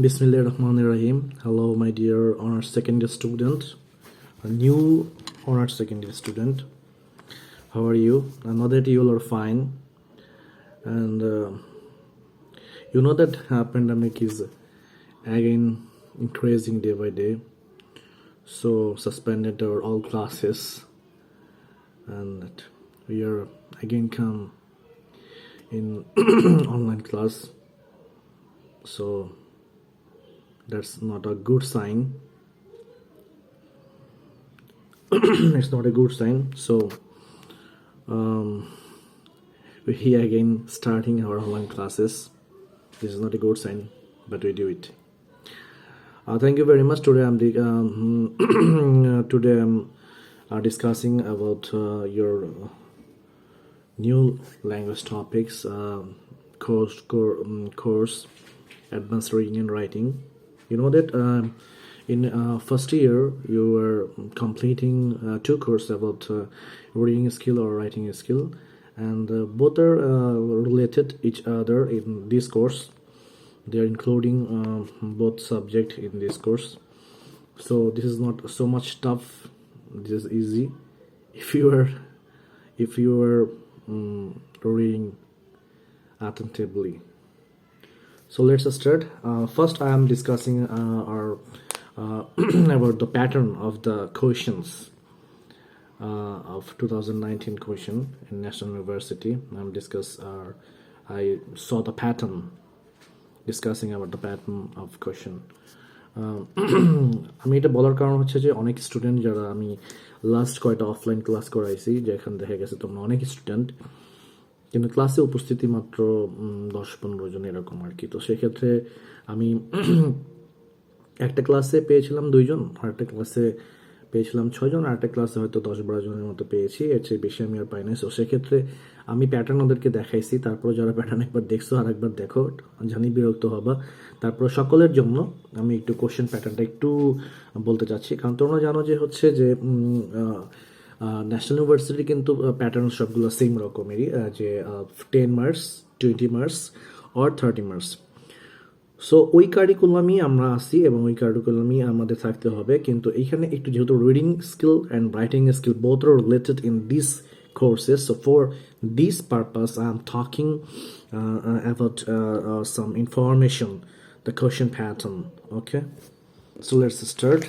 Bismillahirrahmanirrahim. Hello, my dear honors second year student, a new honors second year student. How are you? I know that you all are fine, and you know that pandemic is again increasing day by day. So suspended our all classes, and we are again come in online class. So that's not a good sign. It's not a good sign. So we again starting our online classes. This is not a good sign, but we do it. Thank you very much. Today I'm discussing about your new language topics, course advanced reading and writing. You know that in first year you were completing two courses about reading skill or writing skill, and both are related each other in this course. They are including both subject in this course, so this is not so much tough. This is easy if you are reading attentively. So let's start. First, I am discussing our about the pattern of the questions of 2019 question in National University. I saw the pattern, discussing about the pattern of question. আমি এটা বলার কারণ হচ্ছে যে অনেক student যারা আমি last কয়টা অফলাইন ক্লাস করাইছি, যেখানে দেখা গেছে তোমরা অনেক স্টুডেন্ট কিন্তু ক্লাসে উপস্থিতি মাত্র 10-15 জন এরকম আর কি। তো সেক্ষেত্রে আমি একটা ক্লাসে পেয়েছিলাম 2 জন, আর একটা ক্লাসে পেয়েছিলাম 6 জন, আর একটা ক্লাসে হয়তো 10-12 জনের মতো পেয়েছি। এর চেয়ে বেশি আমি আর পাই নাই। তো সেক্ষেত্রে আমি প্যাটার্ন ওদেরকে দেখাইছি। তারপর যারা প্যাটার্ন একবার দেখছো আর একবার দেখো, জানি বিরক্ত হবা। তারপর সকলের জন্য আমি একটু কোশ্চেন প্যাটার্নটা একটু বলতে চাচ্ছি, কারণ তোমরা জানো যে হচ্ছে যে ন্যাশনাল ইউনিভার্সিটি কিন্তু প্যাটার্ন সবগুলো সেম রকমেরই, যে 10 marks, 20 marks or 30 marks. So ওই কারিকুলামই আমরা আসি এবং ওই কারিকুলামই আমাদের থাকতে হবে। কিন্তু এইখানে একটু যেহেতু reading skill and writing skill both are related in this courses, so for this purpose I'm talking about some information, the question pattern. Okay, so let's start.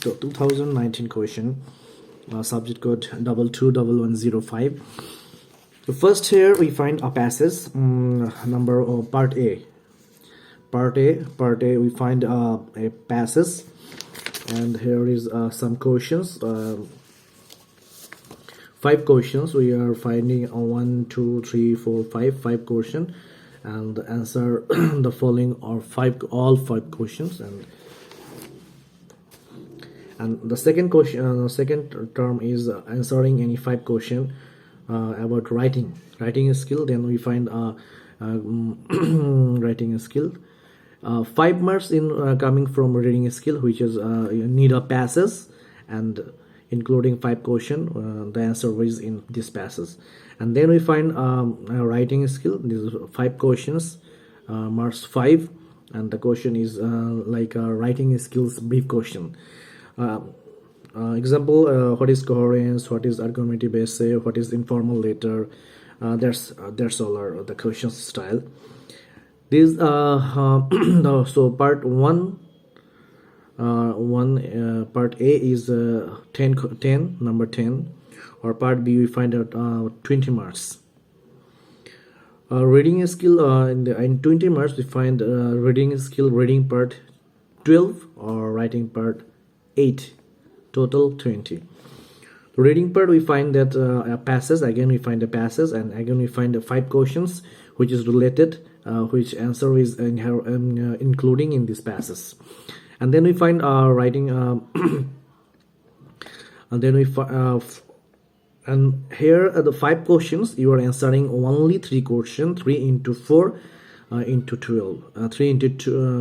2019 question, subject code 221105. So first here we find a passage, number part A. Part A we find a passage, and here is some questions. 5 questions we are finding. 1 2 3 4 5 question, and answer the following or all 5 questions. And the second question, second term is answering any 5 question about writing skill. Then we find writing skill, 5 marks in coming from reading skill, which is you need a passage, and including 5 question, the answer is in this passage. And then we find writing skill. These 5 questions, marks 5, and the question is like a writing skills brief question. Example, what is coherence, what is argumentative essay, what is informal letter. That's all are the question style. These so part 1, part A is 10, number 10, or part B we find out 20 marks. Reading skill, in 20 marks we find reading skill, reading part 12 or writing part 8, total 20. Reading part we find that a passage, again we find a passage, and again we find 5 questions which is related, which answer is including in this passage. And then we find writing, and then we and here are the 5 questions. You are answering only 3 questions, 3 into 4 into 12, 3 into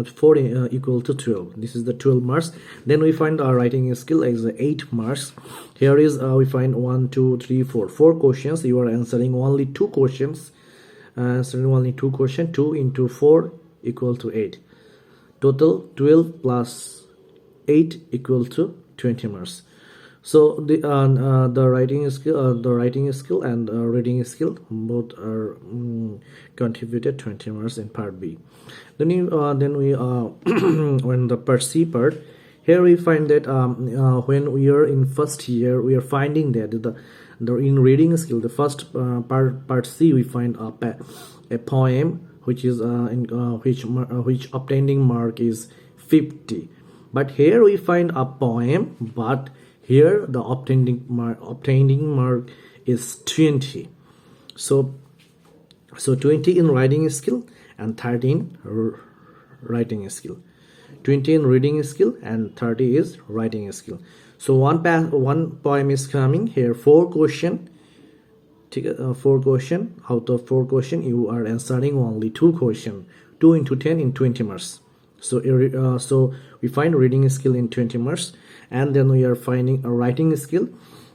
4 equal to 12. This is the 12 marks. Then we find our writing skill is 8 marks. Here is we find 1 2 3 4 questions. You are answering only 2 questions, answering only 2 questions. 2 into 4 equal to 8. Total 12 plus 8 equal to 20 marks. So the writing skill and reading skill both are contributed 20 marks in part B. Then we when the part C part, here we find that when we are in first year, we are finding that the in reading skill, the first part C, we find a poem which is which obtaining mark is 50. But here we find a poem, but here the obtaining mark is 20. So 20 in writing skill and 30 in writing skill. 20 in reading skill and 30 is writing skill. So one poem is coming here. 4 question. 4 question. Out of 4 question, you are answering only 2 question. 2 into 10 in 20 marks. So we find reading skill in 20 marks, and then we are finding a writing skill.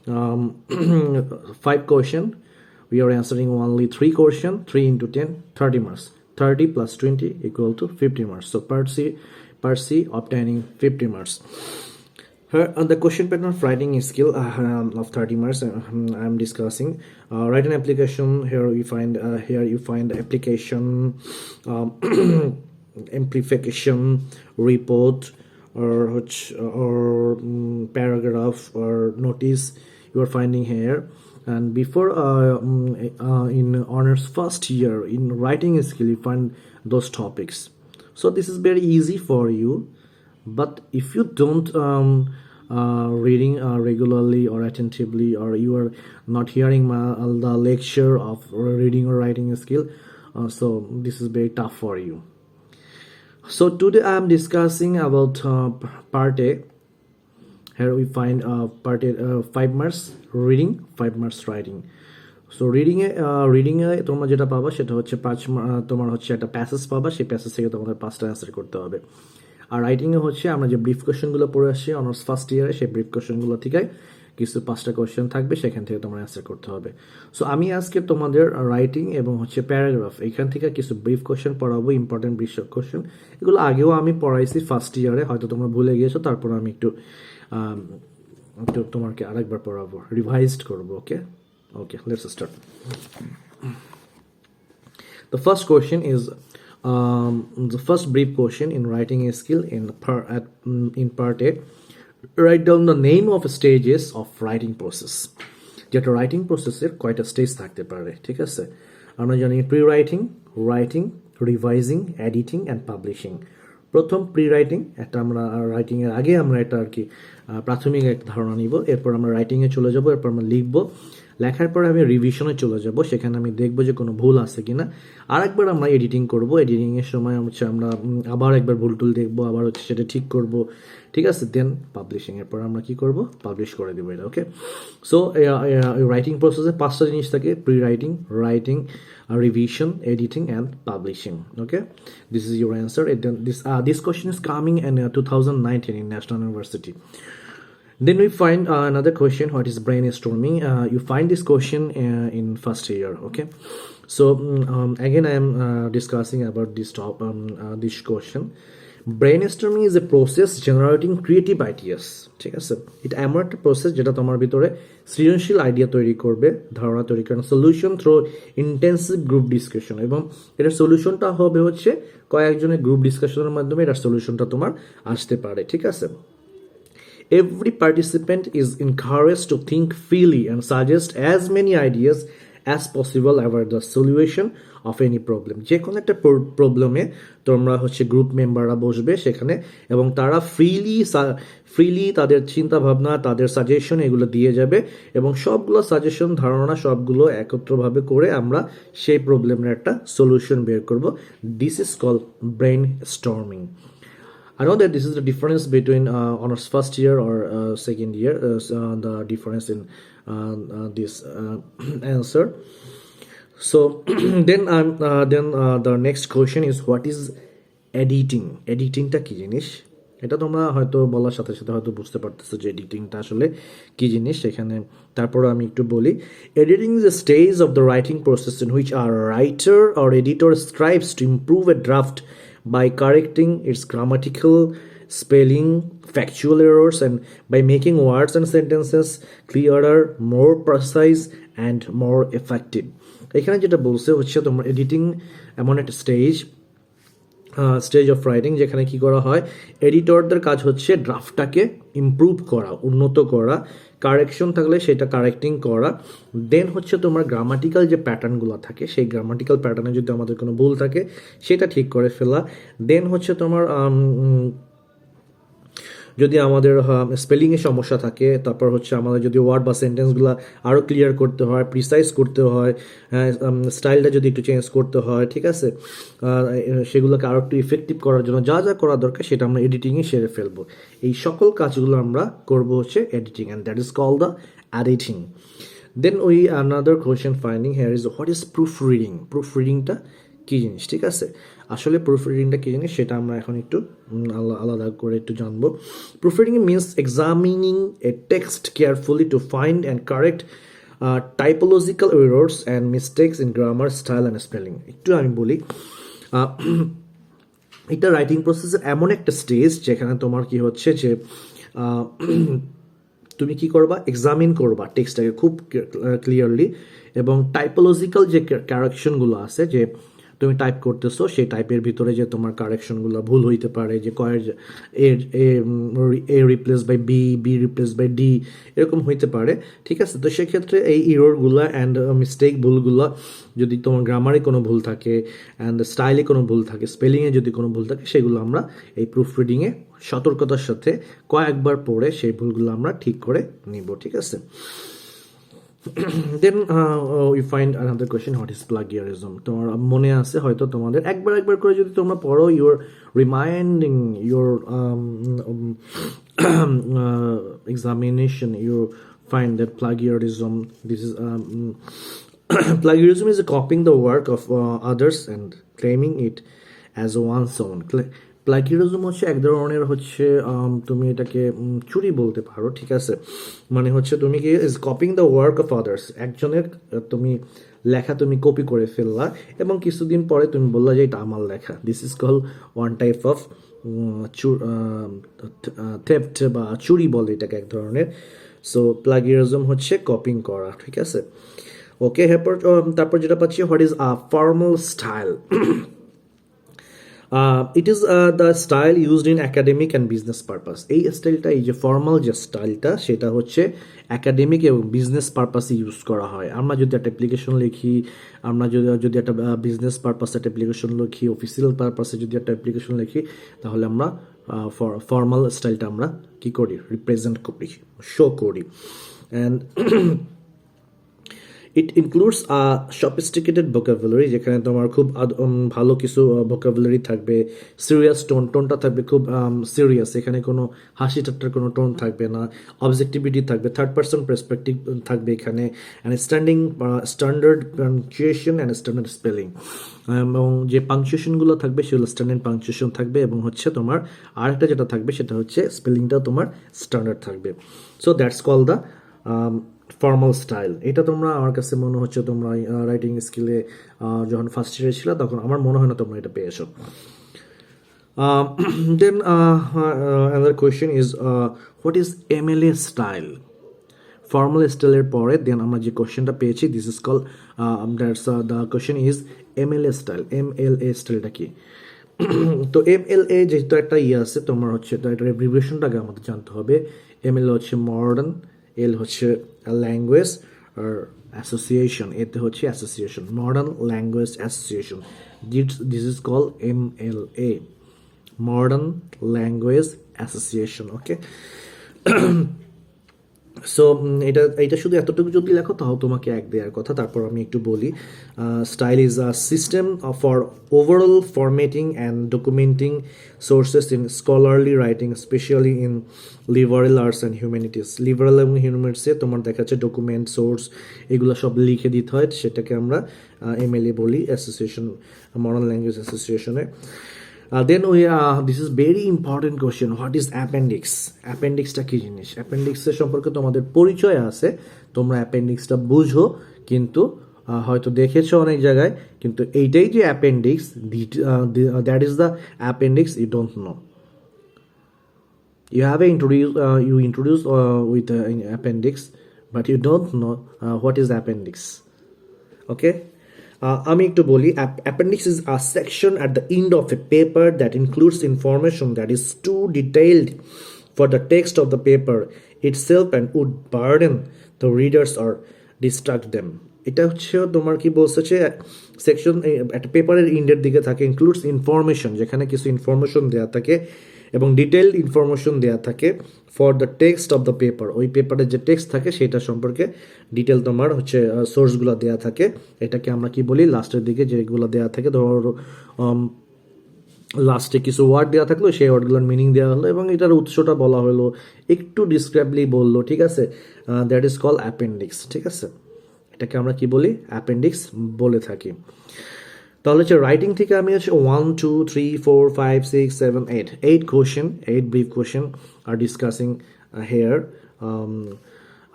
5 question. We are answering only 3 question. 3 into 10, 30 marks. 30 plus 20 equal to 50 marks. So part C obtaining 50 marks. The question pattern of writing skill of 30 marks I'm discussing. Write an application. Here you find application, amplification, report, or paragraph or notice you are finding here. And before in honors first year in writing skill, you find those topics. So this is very easy for you. But if you don't reading regularly or attentively, or you are not hearing the lecture of reading or writing skill, so this is very tough for you. So today I am discussing about part A. Here we find part A, 5 marks reading, 5 marks writing. So reading এ তোমরা যেটা পাবা সেটা হচ্ছে তোমার হচ্ছে একটা passage পাবা, সেই প্যাসেজ থেকে তোমাদের 5টা অ্যান্সার করতে হবে। আর রাইটিং এ হচ্ছে আমরা যে ব্রিফ কোশ্চেনগুলো পড়ে আসছি অনার্স ফার্স্ট ইয়ারে, সেই ব্রিফ কোশ্চেনগুলো থেকে কিছু 5টা কোশ্চেন থাকবে, সেখান থেকে তোমরা অ্যান্সার করতে হবে। সো আমি আজকে তোমাদের রাইটিং এবং হচ্ছে প্যারাগ্রাফ এখান থেকে কিছু ব্রিফ কোশ্চেন পড়াবো, ইম্পর্টেন্ট ব্রিফ কোশ্চেন। এগুলো আগেও আমি পড়াইছি ফার্স্ট ইয়ারে, হয়তো তোমরা ভুলে গিয়েছো। তারপর আমি একটু তোমাকে আরেকবার পড়াবো, রিভাইজড করবো। Okay, let's start. The first question is the first brief question in writing a skill in part A. Write down the name of stages of writing process. যেটা রাইটিং প্রসেসের কয়টা স্টেজ থাকতে পারে, ঠিক আছে? আমরা জানি pre writing, writing, revising, editing and publishing. প্রথম প্রি রাইটিং, একটা আমরা রাইটিং এর আগে আমরা এটা আর কি প্রাথমিক এক ধারণা নিব। এরপর আমরা রাইটিং এ চলে যাব, এরপর আমরা লিখবো। লেখার পরে আমি রিভিশনে চলে যাব, সেখানে আমি দেখবো যে কোনো ভুল আছে কিনা। আর একবার আমরা এডিটিং করব, এডিটিং এর সময় হচ্ছে আমরা আবার একবার ভুল টুল দেখবো, আবার হচ্ছে সেটা ঠিক করব, ঠিক আছে? দেন পাবলিশিং, এরপর আমরা কি করব, পাবলিশ করে দেবো এটা। ওকে, সো রাইটিং প্রসেসে 5টা জিনিস থাকে: pre writing, writing, revision, editing and publishing. Okay, this is your answer. This question is coming in 2019 in National University. Then we find another question, what is brainstorming? You find this question in first year. Okay, so again I am discussing about this question. Brainstorming is a process generating creative ideas. ঠিক আছে, এটা এমন একটা process যেটা তোমার ভিতরে সৃজনশীল idea তৈরি করবে, ধারণা তৈরি করবে, solution through intensive group discussion. এবং এটার সলিউশনটা হবে হচ্ছে কয়েকজনের গ্রুপ ডিসকাশনের মাধ্যমে এটার সলিউশনটা তোমার আসতে পারে, ঠিক আছে? Every participant is encouraged to think freely and suggest as many ideas as possible about the solution of any problem. যে কোনো একটা প্রবলেমে তোমরা হচ্ছে গ্রুপ মেম্বাররা বসবে সেখানে, এবং তারা ফ্রিলি তাদের চিন্তা ভাবনা, তাদের সাজেশন এগুলো দিয়ে যাবে, এবং সবগুলো সাজেশন, ধারণা সবগুলো একত্রভাবে করে আমরা সেই প্রবলেমের একটা সলিউশন বের করব। This is called brainstorming. I know that this is the difference between honors first year or second year, the difference in this answer. So then the next question is, what is editing? Editing টা কি জিনিস? এটা তোমরা হয়তো বলার সাথে সাথে হয়তো বুঝতে পারতেছো যে এডিটিংটা আসলে কি জিনিস। সেখানে তারপর আমি একটু বলি, editing is a stage of the writing process in which a writer or editor strives to improve a draft by correcting its grammatical, spelling, factual errors, and by making words and sentences clearer, more precise, and more effective. এখানে যেটা বলছে হচ্ছে তোমার editing এমন একটা stage of writing যেখানে কি করা হয়, এডিটরদের কাজ হচ্ছে ড্রাফটটাকে ইমপ্রুভ করা, উন্নত করা, কারেকশন থাকলে সেটা কারেক্টিং করা, দেন হচ্ছে তোমার গ্রামাটিক্যাল যে প্যাটার্নগুলো থাকে সেই গ্রামাটিক্যাল প্যাটার্নে যদি আমাদের কোনো ভুল থাকে সেটা ঠিক করে ফেলা, দেন হচ্ছে তোমার যদি আমাদের স্পেলিংয়ে সমস্যা থাকে, তারপর হচ্ছে আমাদের যদি ওয়ার্ড বা সেন্টেন্সগুলো আরও ক্লিয়ার করতে হয়, প্রিসাইজ করতে হয়, স্টাইলটা যদি একটু চেঞ্জ করতে হয়, ঠিক আছে, সেগুলোকে আরও একটু ইফেক্টিভ করার জন্য যা যা করা দরকার সেটা আমরা এডিটিংয়ে সেরে ফেলবো। এই সকল কাজগুলো আমরা করব হচ্ছে editing, and that is call the editing. Then ওই another question finding here is what is proof reading. Proof রিডিংটা কী জিনিস, ঠিক আছে, আসলে প্রুফ রিডিংটা কী জিনিস সেটা আমরা এখন একটু আলাদা করে একটু জানবো। Proof reading means examining A text carefully to find and correct typological errors and mistakes in grammar, style and spelling. একটু আমি বলি, এটা রাইটিং প্রসেসের এমন একটা স্টেজ যেখানে তোমার কি হচ্ছে যে তুমি কি করবা, এক্সামিন করবা টেক্সটটাকে খুব ক্লিয়ারলি, এবং টাইপোলজিক্যাল যে কারেকশনগুলো আছে, যে তুমি টাইপ করতেছো সেই টাইপের ভিতরে যে তোমার কারেকশনগুলো ভুল হইতে পারে, যে A replace by B, B replace by D, এরকম হইতে পারে, ঠিক আছে। তো সেক্ষেত্রে এই ইররগুলো অ্যান্ড মিস্টেক, ভুলগুলো, যদি তোমার গ্রামারে কোনো ভুল থাকে, অ্যান্ড স্টাইলে কোনো ভুল থাকে, স্পেলিংয়ে যদি কোনো ভুল থাকে, সেগুলো আমরা এই প্রুফ রিডিংয়ে সতর্কতার সাথে কয়েকবার পড়ে সেই ভুলগুলো আমরা ঠিক করে নিব, ঠিক আছে। Then we find another question, what is plagiarism. তোমার মনে আছে হয়তো তোমাদের, একবার করে যদি তোমরা পড়ো, your reminding your examination, you find that plagiarism, this is plagiarism is copying the work of others and claiming it as one's own. Plagiarism হচ্ছে এক ধরনের হচ্ছে তুমি এটাকে চুরি বলতে পারো, ঠিক আছে, মানে হচ্ছে তুমি কি is copying the work of others, একজনের তুমি লেখা তুমি কপি করে ফেললা এবং কিছুদিন পরে তুমি বললা যে এটা আমার লেখা। This is call one type of theft বা চুরি বলে এটাকে এক ধরনের। সো প্লাগিয়ারিজম হচ্ছে কপিং করা, ঠিক আছে। ওকে, তারপর যেটা পাচ্ছি, what is a formal style. It is the style used in academic and business purpose. এই স্টাইলটা, এই যে ফর্মাল যে স্টাইলটা, সেটা হচ্ছে অ্যাকাডেমিক এবং বিজনেস পারপাসে ইউজ করা হয়। আমরা যদি একটা অ্যাপ্লিকেশন লিখি, আমরা যদি একটা বিজনেস পারপাসে একটা অ্যাপ্লিকেশন লিখি, অফিসিয়াল পারপাসে যদি একটা অ্যাপ্লিকেশন লিখি, তাহলে আমরা ফর্মাল স্টাইলটা আমরা কি করি, রিপ্রেজেন্ট করি, শো করি। And it includes a sophisticated vocabulary, যেখানে তোমার খুব ভালো কিছু ভোকাবুলারি থাকবে, সিরিয়াস টোনটা থাকবে খুব সিরিয়াস, এখানে কোনো হাসি ঠাট্টার কোনো টোন থাকবে না, অবজেক্টিভিটি থাকবে, থার্ড পার্সন পার্সপেক্টিভ থাকবে এখানে, and standard punctuation and standard spelling, এবং যে পাংচুয়েশনগুলো থাকবে সেগুলো স্ট্যান্ডার্ড পাংচুয়েশন থাকবে, এবং হচ্ছে তোমার আরেকটা যেটা থাকবে সেটা হচ্ছে স্পেলিংটাও তোমার স্ট্যান্ডার্ড থাকবে। So that's call the formal style. এটা তোমরা, আমার কাছে মনে হচ্ছে তোমরা রাইটিং স্কিলে যখন ফার্স্ট ইয়ারে ছিল তখন আমার মনে হয় না তোমরা এটা পেয়েছো। দেন another question is what is MLA style? Formal স্টাইলের পরে দেন আমরা যে কোশ্চেনটা পেয়েছি, this is call the question is MLA style. MLA স্টাইলটা কি? তো MLA যেহেতু একটা আছে তোমার হচ্ছে, তো এটার অ্যাব্রিভিয়েশনটাকে আমাদের জানতে হবে। MLA হচ্ছে মডার্ন, এল হচ্ছে ল্যাঙ্গুয়েজ, আর অ্যাসোসিয়েশন, এতে হচ্ছে association, modern language association, this is call MLA, modern language association. Okay, so এটা শুধু এতটুকু যদি লেখো তাও তোমাকে এক দেওয়ার কথা। তারপর আমি একটু বলি, style is a system for overall formatting and documenting sources in scholarly writing, specially in liberal arts and humanities. Liberal এবং হিউম্যানিটিসে তোমার দেখা যাচ্ছে ডকুমেন্ট, সোর্স, এগুলো সব লিখে দিতে হয়, সেটাকে আমরা MLA বলি, অ্যাসোসিয়েশন, মডার্ন ল্যাঙ্গুয়েজ অ্যাসোসিয়েশনে। Then this is very important question, what is appendix? অ্যাপেন্ডিক্সটা কি জিনিস? অ্যাপেন্ডিক্সের সম্পর্কে তোমাদের পরিচয় আছে, তোমরা অ্যাপেন্ডিক্সটা বুঝো, কিন্তু হয়তো দেখেছো অনেক জায়গায়, কিন্তু এইটাই যে appendix, that is the appendix, you don't know. You have introduced you introduce with appendix, but you don't know what is appendix. Okay, আমি একটু বলি, appendix is a section at the end of a paper that includes information that is too detailed for the text of the paper itself and would burden the readers or distract them. এটা হচ্ছে তোমার কি বলছে যে section একটা পেপারের ইন্ডের দিকে থাকে, ইনক্লুডস ইনফরমেশন, যেখানে কিছু ইনফরমেশন দেওয়া থাকে এবং ডিটেইলড ইনফরমেশন দেওয়া থাকে for the text of the paper, ওই পেপারের যে টেক্সট থাকে সেটা সম্পর্কে ডিটেল তোমার হচ্ছে সোর্সগুলো দেওয়া থাকে। এটাকে আমরা কি বলি, লাস্টের দিকে যেগুলো দেওয়া থাকে, ধরো লাস্টে কিছু ওয়ার্ড দেওয়া থাকলো, সেই ওয়ার্ডগুলোর মিনিং দেওয়া হলো এবং এটার উৎসটা বলা হলো, একটু ডিসক্রাইবলি বললো, ঠিক আছে, দ্যাট ইজ কল অ্যাপেন্ডিক্স। ঠিক আছে, এটাকে আমরা কি বলি, অ্যাপেন্ডিক্স বলে থাকি। তাহলে হচ্ছে রাইটিং থেকে আমি হচ্ছে 1 2 3 4 5 6 7 8 question, 8 brief question are discussing here.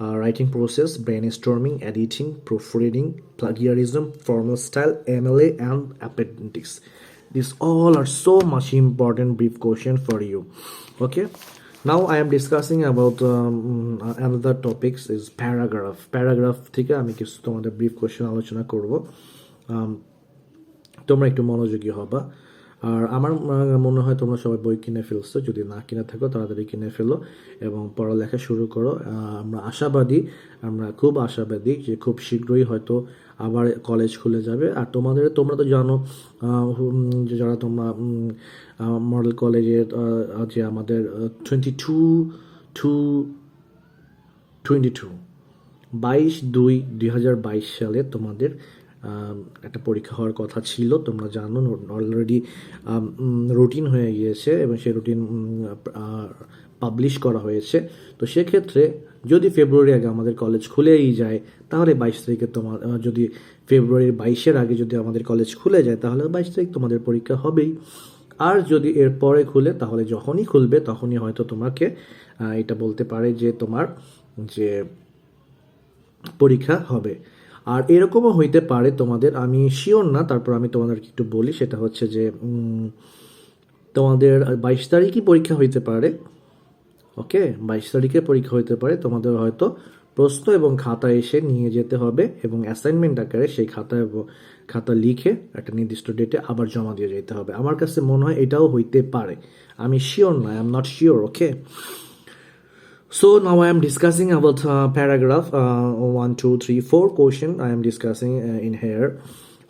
Writing process, brainstorming, editing, proofreading, plagiarism, formal style, MLA, and appendix. These all are so much important brief question for you. Okay, now I am discussing about another topics is paragraph. Paragraph থেকে আমি কিছু তোমাদের brief question আলোচনা করব, তোমরা একটু মনোযোগী হবা। আর আমার মনে হয় তোমরা সবাই বই কিনে ফেলছো, যদি না কিনে থাকো তাড়াতাড়ি কিনে ফেলো এবং পড়ালেখা শুরু করো। আমরা খুব আশাবাদী যে খুব শীঘ্রই হয়তো আবার কলেজ খুলে যাবে। আর তোমরা তো জানো যে যারা তোমরা মডেল কলেজের যে আমাদের 22/2/2022 সালে তোমাদের একটা পরীক্ষা হওয়ার কথা ছিল, তোমরা জানো, অলরেডি রুটিন হয়ে গিয়েছে এবং সেই রুটিন পাবলিশ করা হয়েছে। তো সেক্ষেত্রে যদি ফেব্রুয়ারি আগে আমাদের কলেজ খুলেই যায়, তাহলে 22 তারিখে যদি ফেব্রুয়ারির 22-এর আগে যদি আমাদের কলেজ খুলে যায়, তাহলে 22 তারিখ তোমাদের পরীক্ষা হবেই। আর যদি এর পরে খুলে, তাহলে যখনই খুলবে তখনই হয়তো তোমাকে এটা বলতে পারে যে তোমার যে পরীক্ষা হবে। আর এরকমও হইতে পারে তোমাদের, আমি শিওর না, তারপর আমি তোমাদেরকে একটু বলি, সেটা হচ্ছে যে তোমাদের 22 তারিখই পরীক্ষা হইতে পারে। ওকে, 22 তারিখে পরীক্ষা হইতে পারে, তোমাদের হয়তো প্রশ্ন এবং খাতা এসে নিয়ে যেতে হবে এবং অ্যাসাইনমেন্ট আকারে সেই খাতা লিখে একটা নির্দিষ্ট ডেটে আবার জমা দিয়ে যেতে হবে। আমার কাছে মনে হয় এটাও হইতে পারে, আমি শিওর না, I am not sure. Okay, so now I am discussing about paragraph 1 2 3 4 question I am discussing in here.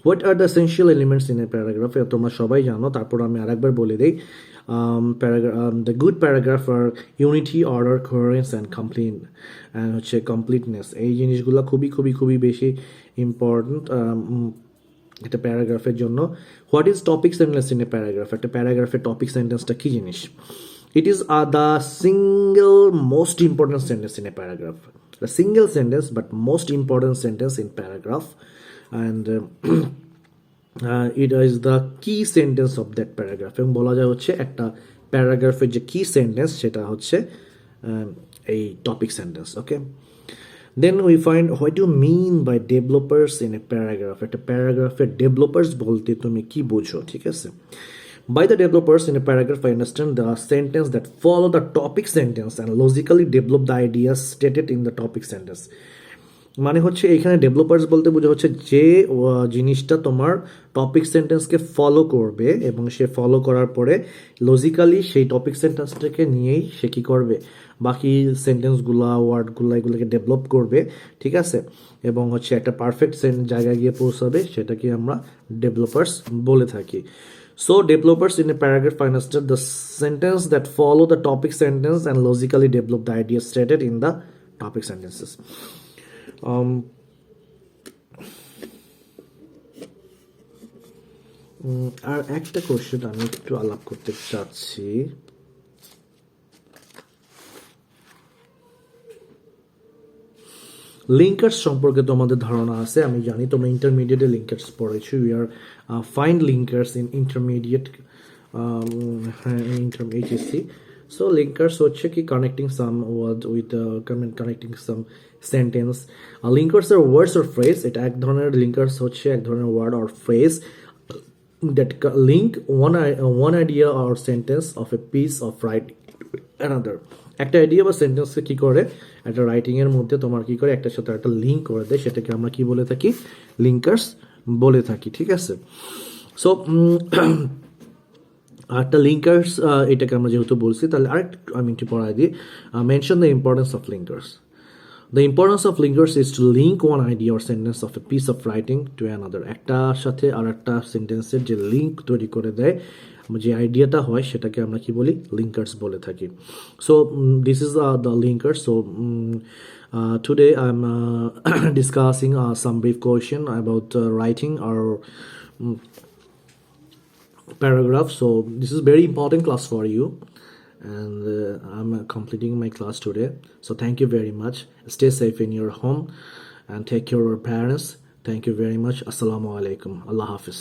What are the essential elements in a paragraph? তোমরা সবাই জানো, তারপর আমি আরেকবার বলে দেই। The good paragraph are unity, order, coherence and হচ্ছে completeness। এই জিনিসগুলো খুবই খুবই খুবই বেশি ইম্পর্টেন্ট একটা প্যারাগ্রাফের জন্য। What is topic sentence in a paragraph? একটা প্যারাগ্রাফের টপিক সেন্টেন্সটা কি জিনিস? It is the single most important sentence in a paragraph. The single sentence but most important sentence in paragraph, and it is the key sentence of that paragraph. এবং বলা যায় হচ্ছে একটা প্যারাগ্রাফের যে কি সেন্টেন্স সেটা হচ্ছে এই topic sentence. Okay, then we find what you mean by developers in a paragraph. একটা প্যারাগ্রাফের ডেভেলপার্স বলতে তুমি কি বোঝো? ঠিক আছে, by the developers in a paragraph I understand the sentence that follow the topic sentence and logically develop the ideas stated in the topic sentence. মানে হচ্ছে এখানে ডেভেলপার্স বলতে বোঝা হচ্ছে যে জিনিসটা তোমার টপিক সেন্টেন্সকে ফলো করবে এবং সে ফলো করার পরে লজিক্যালি সেই টপিক সেন্টেন্সটাকে নিয়েই সে কী করবে, বাকি সেন্টেন্সগুলো ওয়ার্ডগুলো এগুলোকে ডেভেলপ করবে। ঠিক আছে, এবং হচ্ছে একটা পারফেক্ট জায়গায় গিয়ে পৌঁছাবে, সেটাকে আমরা ডেভেলপার্স বলে থাকি। So developers in a paragraph understand the sentence that follow the topic sentence and logically develop the ideas stated in the topic sentences. আর একটা কোশ্চেন আমি একটু আলাপ করতে চাচ্ছি, লিঙ্কার্স সম্পর্কে তোমাদের ধারণা আছে, আমি জানি তোমরা ইন্টারমিডিয়েটে লিঙ্কার্স পড়েছো। We are fine linkers in intermediate HSC। So linkers হচ্ছে কি connecting some word with connecting some sentence. Linkers are words or phrase, এটা এক ধরনের লিঙ্কার্স হচ্ছে এক ধরনের word or phrase that link one idea or sentence of a piece of writing to another. একটা idea বা সেন্টেন্সকে কি করে একটা রাইটিং এর মধ্যে তোমার কি করে একটার সাথে একটা লিঙ্ক করে দেয়, সেটাকে আমরা কি বলে থাকি, লিঙ্কার্স বলে থাকি, ঠিক আছে। সো একটা লিঙ্কার্স, এটাকে আমরা যেহেতু বলছি তাহলে আরেকটু আমি একটু পড়াই দিই। Mention the importance of linkers. The importance of linkers is to link one idea or sentence of a piece of writing to another. একটার সাথে আর একটা সেন্টেন্সের যে লিঙ্ক তৈরি করে দেয়, যে আইডিয়াটা হয় সেটাকে আমরা কি বলি, লিঙ্কার্স বলে থাকি। So this is the linker. So today I'm discussing some brief question about writing or paragraph. So this is very important class for you, and I'm completing my class today. So thank you very much. Stay safe in your home and take care of your parents. Thank you very much. Assalamu alaikum. Allah Hafiz.